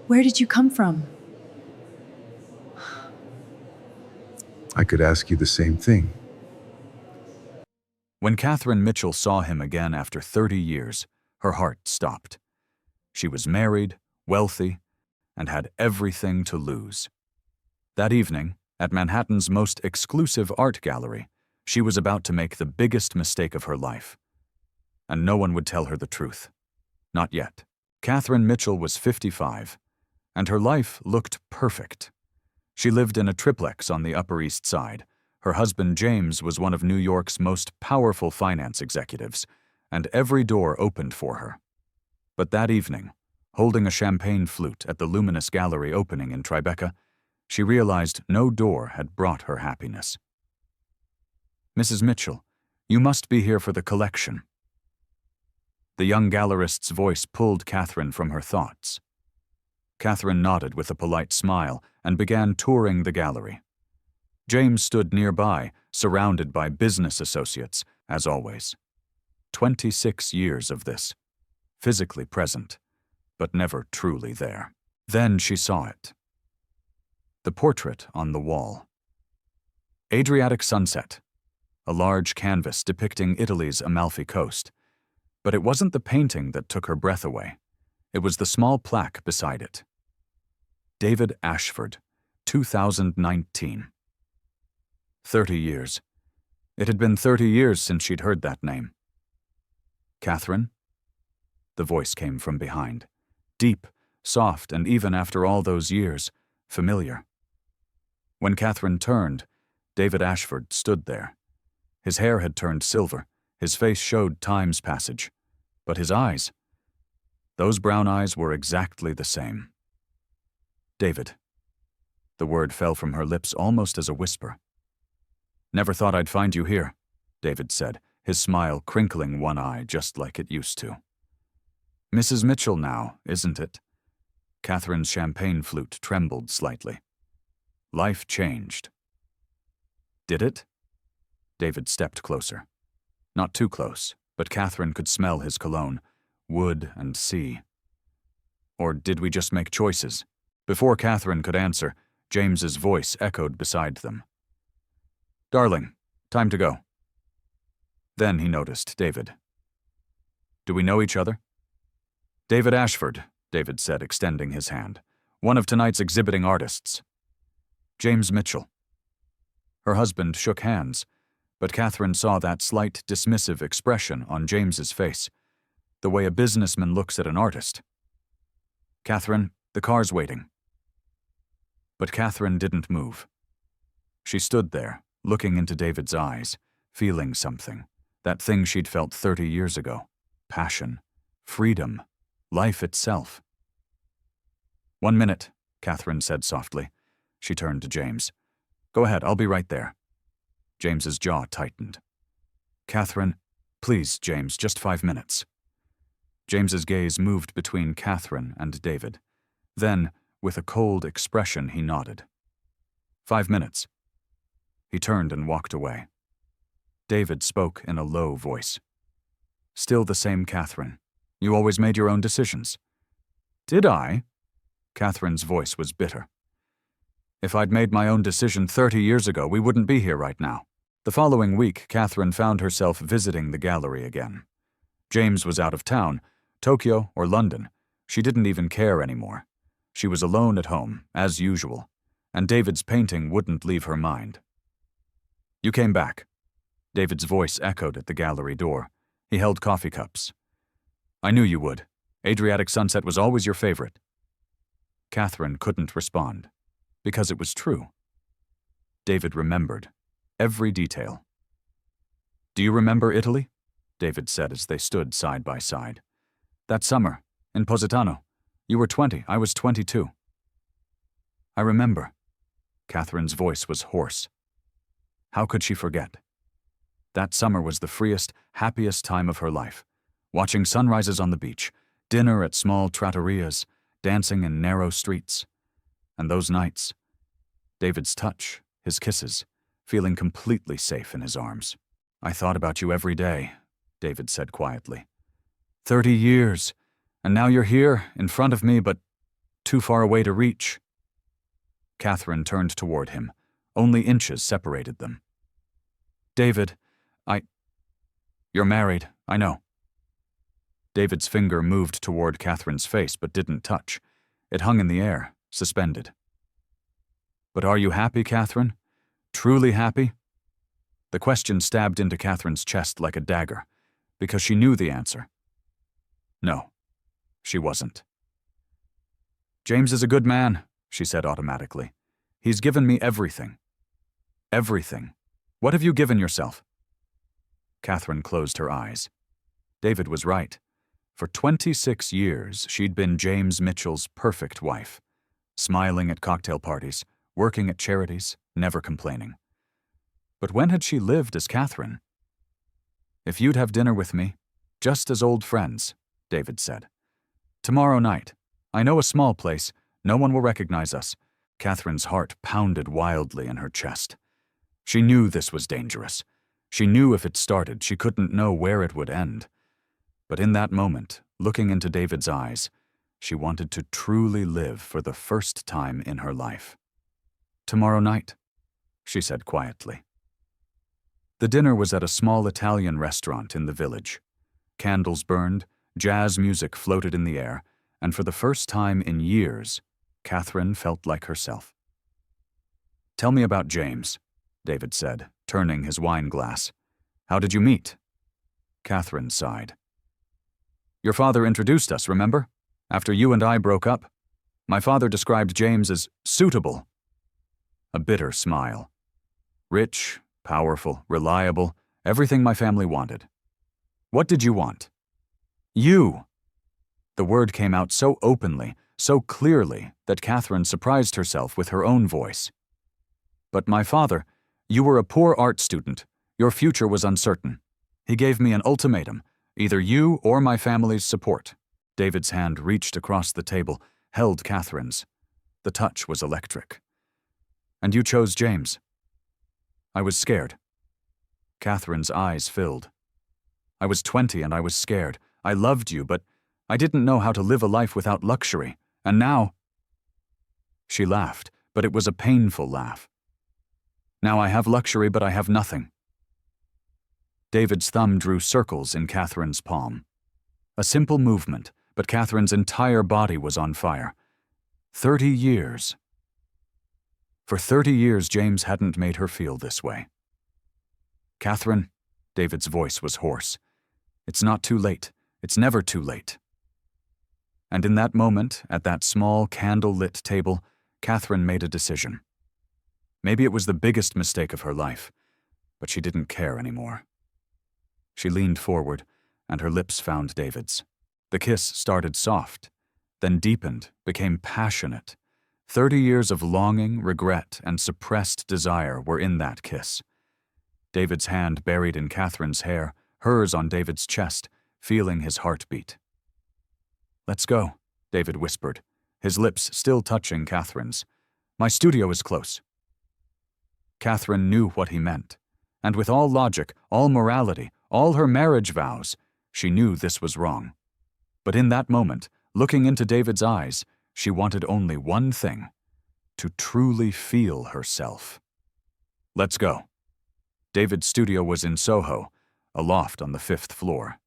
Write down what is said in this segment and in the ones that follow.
Where did you come from? I could ask you the same thing. When Catherine Mitchell saw him again after 30 years, her heart stopped. She was married, wealthy, and had everything to lose. That evening, at Manhattan's most exclusive art gallery, she was about to make the biggest mistake of her life. And no one would tell her the truth. Not yet. Catherine Mitchell was 55, and her life looked perfect. She lived in a triplex on the Upper East Side. Her husband James was one of New York's most powerful finance executives, and every door opened for her. But that evening, holding a champagne flute at the luminous gallery opening in Tribeca, she realized no door had brought her happiness. "Mrs. Mitchell, you must be here for the collection." The young gallerist's voice pulled Catherine from her thoughts. Catherine nodded with a polite smile and began touring the gallery. James stood nearby, surrounded by business associates, as always. 26 years of this, physically present, but never truly there. Then she saw it. The portrait on the wall. Adriatic sunset, a large canvas depicting Italy's Amalfi Coast. But it wasn't the painting that took her breath away. It was the small plaque beside it. David Ashford, 2019. 30 years. It had been 30 years since she'd heard that name. "Catherine?" The voice came from behind. Deep, soft, and even after all those years, familiar. When Catherine turned, David Ashford stood there. His hair had turned silver. His face showed time's passage. But his eyes, those brown eyes were exactly the same. "David." The word fell from her lips almost as a whisper. "Never thought I'd find you here," David said, his smile crinkling one eye just like it used to. "Mrs. Mitchell now, isn't it?" Catherine's champagne flute trembled slightly. Life changed. Did it? David stepped closer. Not too close, but Catherine could smell his cologne, wood and sea. Or did we just make choices? Before Catherine could answer, James's voice echoed beside them. "Darling, time to go." Then he noticed David. "Do we know each other?" "David Ashford," David said, extending his hand. "One of tonight's exhibiting artists." "James Mitchell." Her husband shook hands, but Catherine saw that slight dismissive expression on James's face, the way a businessman looks at an artist. "Catherine, the car's waiting." But Catherine didn't move. She stood there, looking into David's eyes, feeling something, that thing she'd felt 30 years ago. Passion, freedom, life itself. "1 minute," Catherine said softly. She turned to James. "Go ahead, I'll be right there." James's jaw tightened. "Catherine, please, James, just 5 minutes." James's gaze moved between Catherine and David. Then, with a cold expression, he nodded. 5 minutes. He turned and walked away. David spoke in a low voice. "Still the same Catherine. You always made your own decisions." "Did I?" Catherine's voice was bitter. "If I'd made my own decision 30 years ago, we wouldn't be here right now." The following week, Catherine found herself visiting the gallery again. James was out of town, Tokyo or London. She didn't even care anymore. She was alone at home, as usual, and David's painting wouldn't leave her mind. "You came back." David's voice echoed at the gallery door. He held coffee cups. "I knew you would. Adriatic sunset was always your favorite." Catherine couldn't respond, because it was true. David remembered every detail. "Do you remember Italy?" David said as they stood side by side. "That summer, in Positano. You were 20, I was 22. "I remember." Catherine's voice was hoarse. How could she forget? That summer was the freest, happiest time of her life. Watching sunrises on the beach, dinner at small trattorias, dancing in narrow streets. And those nights, David's touch, his kisses, feeling completely safe in his arms. "I thought about you every day," David said quietly. 30 years, and now you're here, in front of me, but too far away to reach. Catherine turned toward him. Only inches separated them. David, You're married, I know. David's finger moved toward Catherine's face but didn't touch. It hung in the air, suspended. But are you happy, Catherine? Truly happy? The question stabbed into Catherine's chest like a dagger, because she knew the answer. No, she wasn't. James is a good man, she said automatically. He's given me everything. Everything. What have you given yourself? Catherine closed her eyes. David was right. For 26 years, she'd been James Mitchell's perfect wife, smiling at cocktail parties, working at charities, never complaining. But when had she lived as Catherine? If you'd have dinner with me, just as old friends, David said. Tomorrow night. I know a small place. No one will recognize us. Catherine's heart pounded wildly in her chest. She knew this was dangerous. She knew if it started, she couldn't know where it would end. But in that moment, looking into David's eyes, she wanted to truly live for the first time in her life. Tomorrow night, she said quietly. The dinner was at a small Italian restaurant in the village. Candles burned, jazz music floated in the air, and for the first time in years, Catherine felt like herself. Tell me about James, David said, turning his wine glass. How did you meet? Catherine sighed. Your father introduced us, remember? After you and I broke up. My father described James as suitable. A bitter smile. Rich, powerful, reliable, everything my family wanted. What did you want? You. The word came out so openly, so clearly, that Catherine surprised herself with her own voice. But my father, you were a poor art student. Your future was uncertain. He gave me an ultimatum, either you or my family's support. David's hand reached across the table, held Catherine's. The touch was electric. And you chose James. I was scared. Catherine's eyes filled. I was 20 and I was scared. I loved you, but I didn't know how to live a life without luxury. And now... She laughed, but it was a painful laugh. Now I have luxury, but I have nothing. David's thumb drew circles in Catherine's palm. A simple movement, but Catherine's entire body was on fire. 30 years. For 30 years, James hadn't made her feel this way. Catherine, David's voice was hoarse. It's not too late. It's never too late. And in that moment, at that small candle-lit table, Catherine made a decision. Maybe it was the biggest mistake of her life, but she didn't care anymore. She leaned forward, and her lips found David's. The kiss started soft, then deepened, became passionate. 30 years of longing, regret, and suppressed desire were in that kiss. David's hand buried in Catherine's hair, hers on David's chest, feeling his heartbeat. Let's go, David whispered, his lips still touching Catherine's. My studio is close. Catherine knew what he meant, and with all logic, all morality, all her marriage vows, she knew this was wrong. But in that moment, looking into David's eyes, she wanted only one thing: to truly feel herself. Let's go. David's studio was in Soho, a loft on the 5th floor.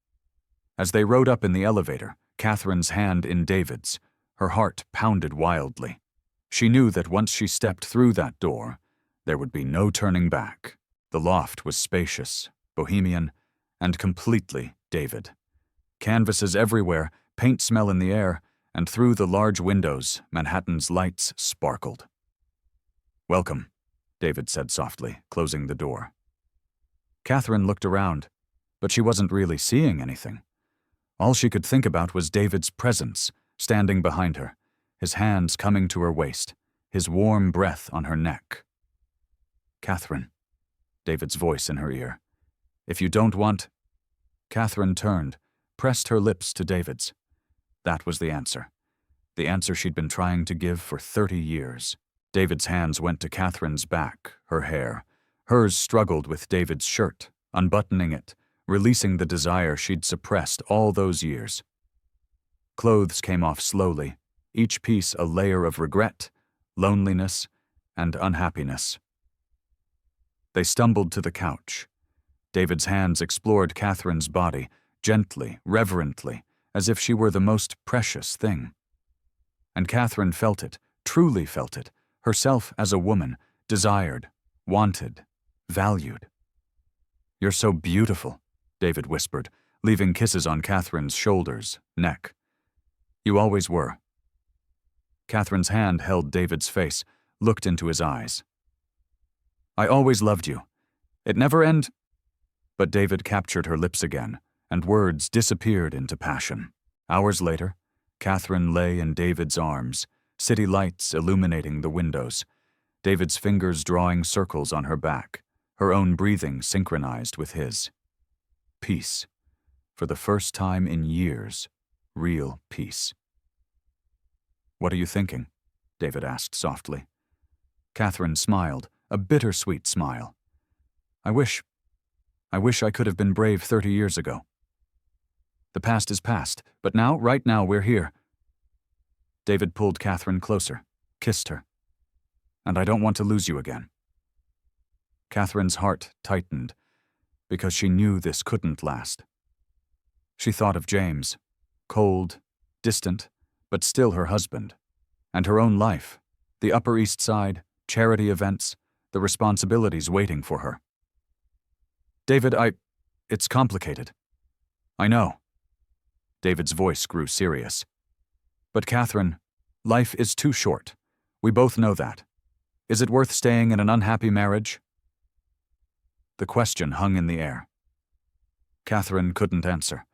As they rode up in the elevator, Catherine's hand in David's, her heart pounded wildly. She knew that once she stepped through that door, there would be no turning back. The loft was spacious, bohemian, and completely David. Canvases everywhere, paint smell in the air, and through the large windows, Manhattan's lights sparkled. Welcome, David said softly, closing the door. Catherine looked around, but she wasn't really seeing anything. All she could think about was David's presence, standing behind her, his hands coming to her waist, his warm breath on her neck. Catherine, David's voice in her ear. If you don't want... Catherine turned, pressed her lips to David's. That was the answer she'd been trying to give for 30 years. David's hands went to Catherine's back, her hair. Hers struggled with David's shirt, unbuttoning it, releasing the desire she'd suppressed all those years. Clothes came off slowly, each piece a layer of regret, loneliness, and unhappiness. They stumbled to the couch. David's hands explored Catherine's body, gently, reverently, as if she were the most precious thing. And Catherine felt it, truly felt it, herself as a woman, desired, wanted, valued. "You're so beautiful," David whispered, leaving kisses on Catherine's shoulders, neck. "You always were." Catherine's hand held David's face, looked into his eyes. "I always loved you. It never end—" But David captured her lips again, and words disappeared into passion. Hours later, Catherine lay in David's arms, city lights illuminating the windows, David's fingers drawing circles on her back, her own breathing synchronized with his. Peace. For the first time in years, real peace. "What are you thinking?" David asked softly. Catherine smiled, a bittersweet smile. I wish I could have been brave 30 years ago. The past is past, but now, right now, we're here." David pulled Catherine closer, kissed her. "And I don't want to lose you again." Catherine's heart tightened, because she knew this couldn't last. She thought of James, cold, distant, but still her husband, and her own life, the Upper East Side, charity events, the responsibilities waiting for her. "David, it's complicated." "I know." David's voice grew serious. "But Catherine, life is too short. We both know that. Is it worth staying in an unhappy marriage?" The question hung in the air. Catherine couldn't answer,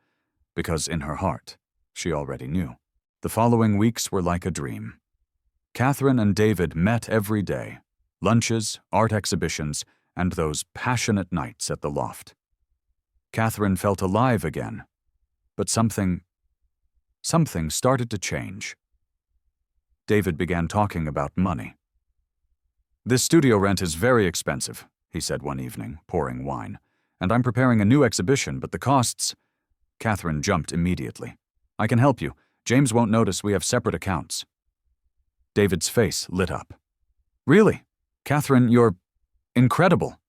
because in her heart, she already knew. The following weeks were like a dream. Catherine and David met every day, lunches, art exhibitions, and those passionate nights at the loft. Catherine felt alive again, but something started to change. David began talking about money. "This studio rent is very expensive," he said one evening, pouring wine, "and I'm preparing a new exhibition, but the costs—" Catherine jumped immediately. "I can help you. James won't notice we have separate accounts." David's face lit up. "Really? Catherine, you're incredible."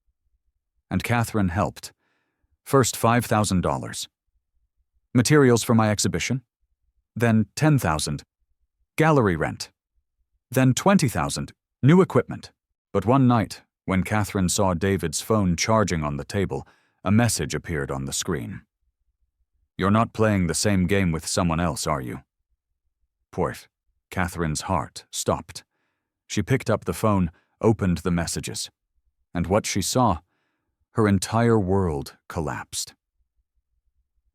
And Catherine helped. First $5,000. Materials for my exhibition. Then $10,000. Gallery rent. Then $20,000. New equipment. But one night, when Catherine saw David's phone charging on the table, a message appeared on the screen. "You're not playing the same game with someone else, are you?" Poif. Catherine's heart stopped. She picked up the phone, opened the messages. And what she saw, her entire world collapsed.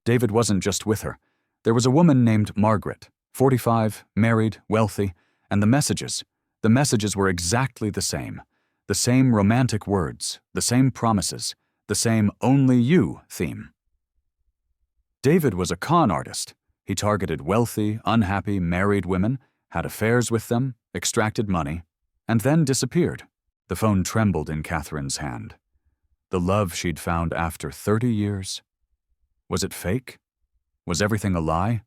David wasn't just with her. There was a woman named Margaret, 45, married, wealthy, and the messages were exactly the same. The same romantic words, the same promises, the same only you theme. David was a con artist. He targeted wealthy, unhappy, married women, had affairs with them, extracted money, and then disappeared. The phone trembled in Catherine's hand. The love she'd found after 30 years. Was it fake? Was everything a lie?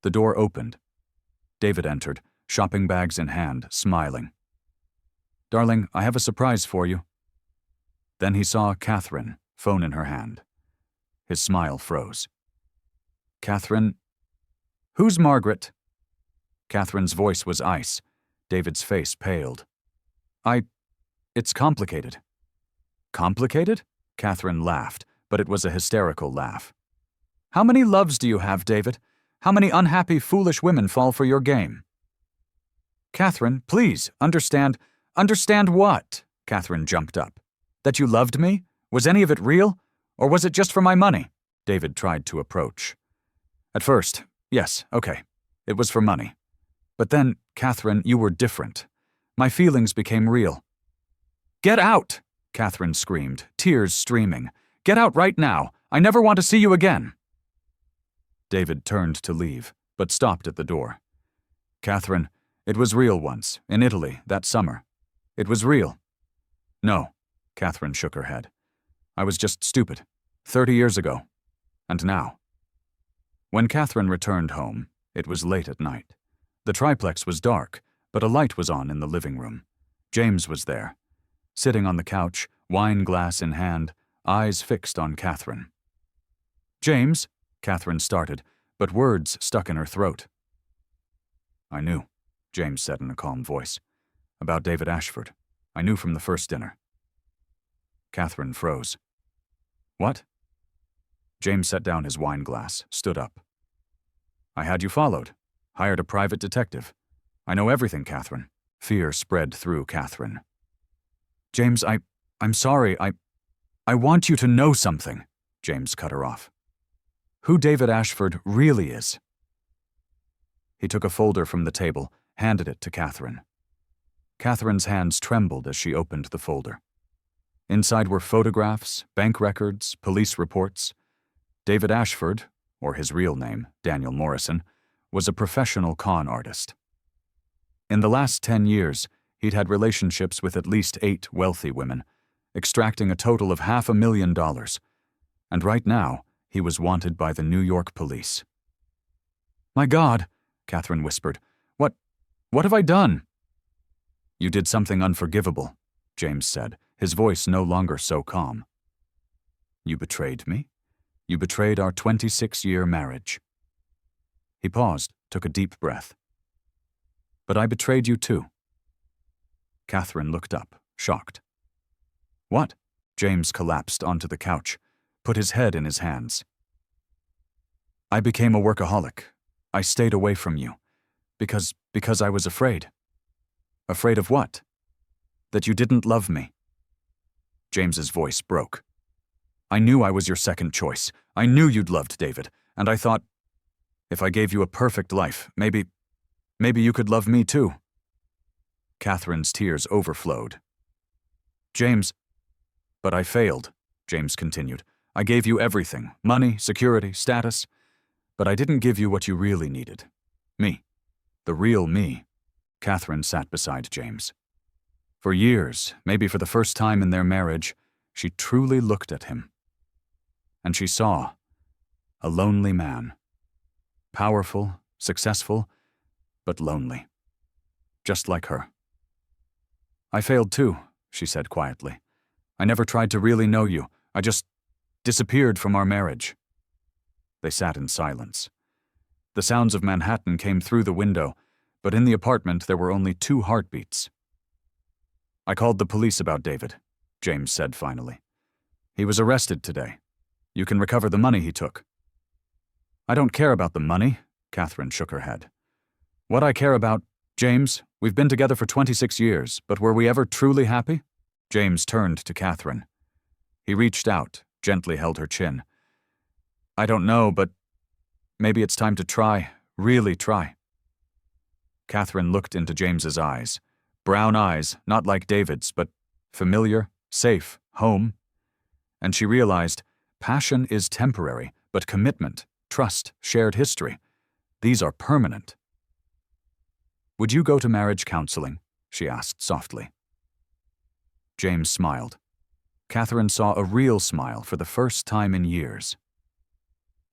The door opened. David entered, shopping bags in hand, smiling. "Darling, I have a surprise for you." Then he saw Catherine, phone in her hand. His smile froze. "Catherine—" "Who's Margaret?" Catherine's voice was ice. David's face paled. It's complicated." "Complicated?" Catherine laughed, but it was a hysterical laugh. "How many loves do you have, David? How many unhappy, foolish women fall for your game?" "Catherine, please, understand." "Understand what?" Catherine jumped up. "That you loved me? Was any of it real? Or was it just for my money?" David tried to approach. "At first, yes, okay. It was for money. But then, Catherine, you were different. My feelings became real." "Get out!" Catherine screamed, tears streaming. "Get out right now! I never want to see you again!" David turned to leave, but stopped at the door. "Catherine, it was real once, in Italy, that summer. It was real." "No," Catherine shook her head. "I was just stupid. 30 years ago. And now." When Catherine returned home, it was late at night. The triplex was dark, but a light was on in the living room. James was there, sitting on the couch, wine glass in hand, eyes fixed on Catherine. "James," Catherine started, but words stuck in her throat. "I knew," James said in a calm voice. "About David Ashford. I knew from the first dinner." Catherine froze. "What?" James set down his wine glass, stood up. "I had you followed. Hired a private detective. I know everything, Catherine." Fear spread through Catherine. "James, I'm sorry. I want you to know something," James cut her off. "Who David Ashford really is." He took a folder from the table, handed it to Catherine. Catherine's hands trembled as she opened the folder. Inside were photographs, bank records, police reports. David Ashford, or his real name, Daniel Morrison, was a professional con artist. In the last 10 years, he'd had relationships with at least 8 wealthy women, extracting a total of $500,000. And right now, he was wanted by the New York police. "My God," Catherine whispered. What have I done?" "You did something unforgivable," James said, his voice no longer so calm. "You betrayed me. You betrayed our 26-year marriage." He paused, took a deep breath. "But I betrayed you too." Catherine looked up, shocked. "What?" James collapsed onto the couch, put his head in his hands. "I became a workaholic. I stayed away from you. Because I was afraid." "Afraid of what?" "That you didn't love me." James's voice broke. "I knew I was your second choice. I knew you'd loved David, and I thought, if I gave you a perfect life, maybe you could love me too." Catherine's tears overflowed. "James, but I failed," James continued. "I gave you everything, money, security, status, but I didn't give you what you really needed. Me. The real me." Catherine sat beside James. For years, maybe for the first time in their marriage, she truly looked at him. And she saw a lonely man. Powerful, successful, but lonely. Just like her. "I failed too," she said quietly. "I never tried to really know you. I just disappeared from our marriage." They sat in silence. The sounds of Manhattan came through the window, but in the apartment there were only 2 heartbeats. "I called the police about David," James said finally. "He was arrested today. You can recover the money he took." "I don't care about the money," Catherine shook her head. "What I care about, James, we've been together for 26 years, but were we ever truly happy?" James turned to Catherine. He reached out, gently held her chin. "I don't know, but maybe it's time to try, really try." Catherine looked into James's eyes. Brown eyes, not like David's, but familiar, safe, home. And she realized, passion is temporary, but commitment, trust, shared history, these are permanent. "Would you go to marriage counseling?" she asked softly. James smiled. Catherine saw a real smile for the first time in years.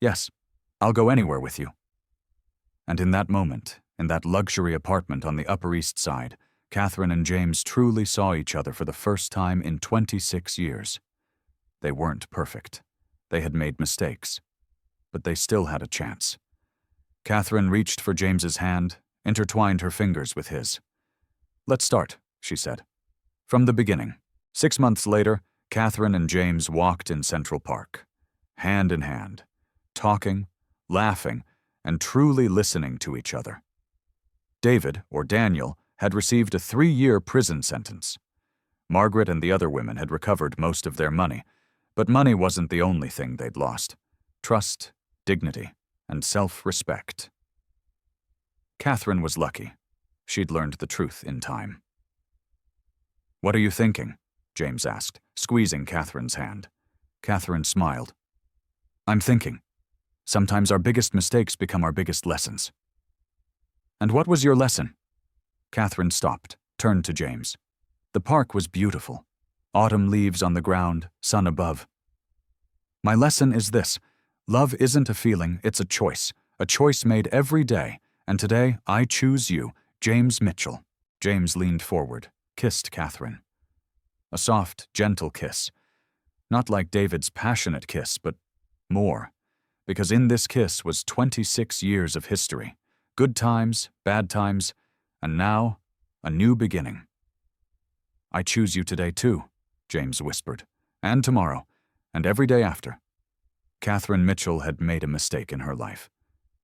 "Yes, I'll go anywhere with you." And in that moment, in that luxury apartment on the Upper East Side, Catherine and James truly saw each other for the first time in 26 years. They weren't perfect. They had made mistakes. But they still had a chance. Catherine reached for James's hand, intertwined her fingers with his. "Let's start," she said. From the beginning. 6 months later, Catherine and James walked in Central Park, hand in hand, talking, laughing, and truly listening to each other. David, or Daniel, had received a 3-year prison sentence. Margaret and the other women had recovered most of their money, but money wasn't the only thing they'd lost. Trust, dignity, and self-respect. Catherine was lucky. She'd learned the truth in time. "What are you thinking?" James asked, squeezing Catherine's hand. Catherine smiled. "I'm thinking. Sometimes our biggest mistakes become our biggest lessons." "And what was your lesson?" Catherine stopped, turned to James. The park was beautiful. Autumn leaves on the ground, sun above. "My lesson is this. Love isn't a feeling, it's a choice made every day, And today, I choose you, James Mitchell." James leaned forward, kissed Catherine. A soft, gentle kiss. Not like David's passionate kiss, but more. Because in this kiss was 26 years of history. Good times, bad times, and now, a new beginning. "I choose you today too," James whispered. "And tomorrow, and every day after." Catherine Mitchell had made a mistake in her life.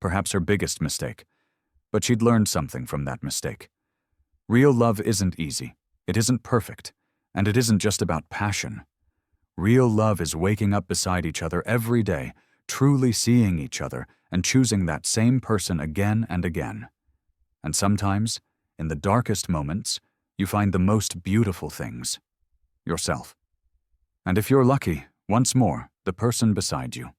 Perhaps her biggest mistake. But she'd learned something from that mistake. Real love isn't easy. It isn't perfect. And it isn't just about passion. Real love is waking up beside each other every day, truly seeing each other, and choosing that same person again and again. And sometimes, in the darkest moments, you find the most beautiful things. Yourself. And if you're lucky, once more, the person beside you.